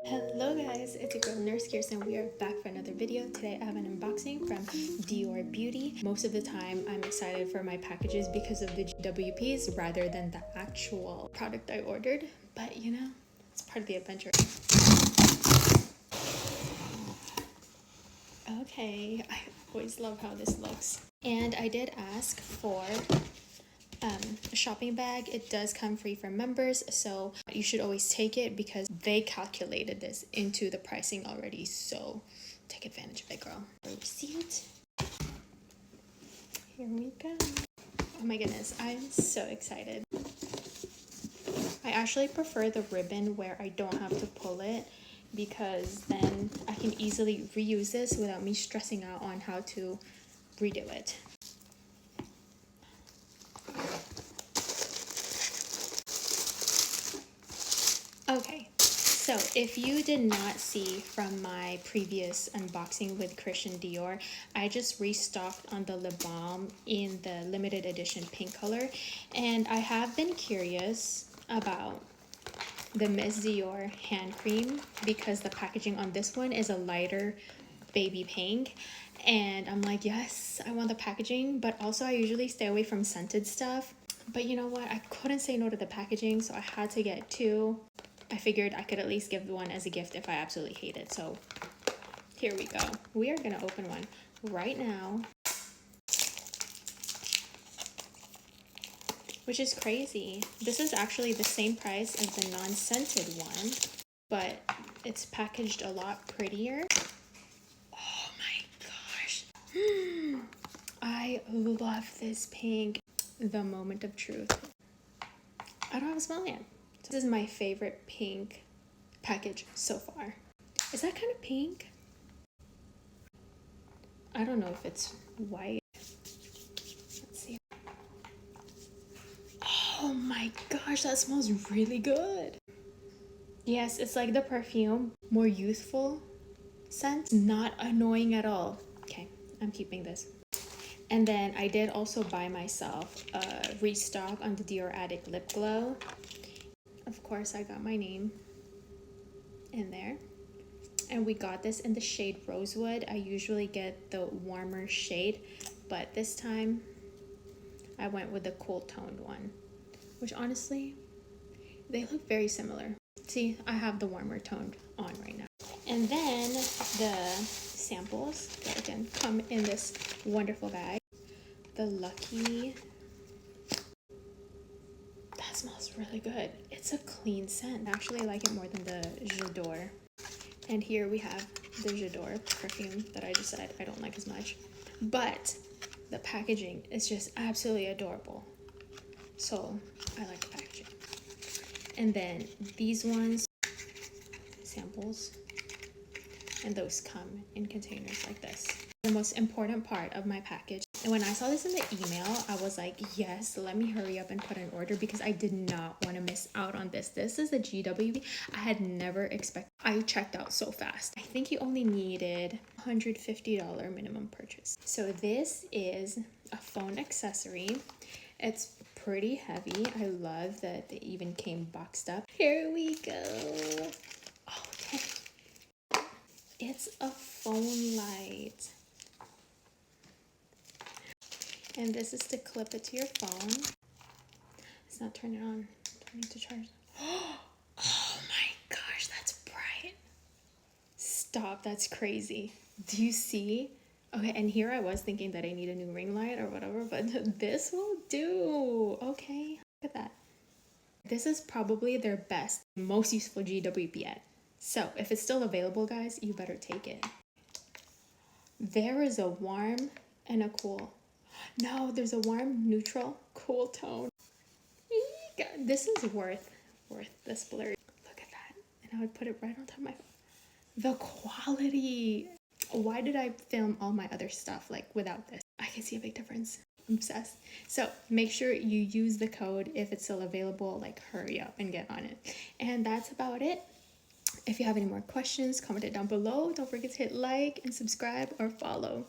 Hello guys, it's your girl Nurse Kirsten. We are back for another video. Today I have an unboxing from Dior Beauty. Most of the time I'm excited for my packages because of the GWPs rather than the actual product I ordered. But you know, it's part of the adventure. Okay, I always love how this looks. And I did ask for a shopping bag. It does come free for members, so you should always take it because they calculated this into the pricing already, so take advantage of it, girl. Receipt. Here we go. Oh my goodness, I'm so excited. I actually prefer the ribbon where I don't have to pull it because then I can easily reuse this without me stressing out on how to redo it. Okay, so if you did not see from my previous unboxing with Christian Dior, I just restocked on the Baume in the limited edition pink color, and I have been curious about the Miss Dior hand cream because the packaging on this one is a lighter baby pink, and I'm like, yes, I want the packaging, but also I usually stay away from scented stuff. But you know what, I couldn't say no to the packaging, so I had to get two. I figured I could at least give one as a gift if I absolutely hate it. So here we go. We are gonna open one right now, which is crazy. This is actually the same price as the non-scented one, but it's packaged a lot prettier. Oh my gosh. I love this pink. The moment of truth. I don't have a smell yet. This is my favorite pink package so far. Is that kind of pink? I don't know if it's white. Let's see. Oh my gosh, that smells really good. Yes, it's like the perfume, more youthful scent, not annoying at all. Okay, I'm keeping this. And then I did also buy myself a restock on the Dior Addict Lip Glow. Of course, I got my name in there. And we got this in the shade Rosewood. I usually get the warmer shade, but this time I went with the cool toned one, which honestly, they look very similar. See, I have the warmer toned on right now. And then the samples that again come in this wonderful bag. The Lucky. That smells really good. It's a clean scent. I actually like it more than the J'adore. And here we have the J'adore perfume that I just said I don't like as much. But the packaging is just absolutely adorable. So I like the packaging. And then these ones, samples, and those come in containers like this. The most important part of my package. And when I saw this in the email, I was like, yes, let me hurry up and put an order because I did not want to miss out on this. This is a GWP. I had never expected. I checked out so fast. I think you only needed $150 minimum purchase. So this is a phone accessory. It's pretty heavy. I love that they even came boxed up. Here we go. Oh, dang. It's a phone light. And this is to clip it to your phone. It's not turning on. I need to charge it. Oh my gosh, that's bright. Stop, that's crazy. Do you see? Okay, and here I was thinking that I need a new ring light or whatever, but this will do. Okay, look at that. This is probably their best, most useful GWP yet. So if it's still available, guys, you better take it. There is a warm and a cool. No, there's a warm, neutral, cool tone. This is worth the splurge. Look at that. And I would put it right on top of my phone. The quality. Why did I film all my other stuff like without this? I can see a big difference. I'm obsessed. So make sure you use the code if it's still available. Like hurry up and get on it. And that's about it. If you have any more questions, comment it down below. Don't forget to hit like and subscribe or follow.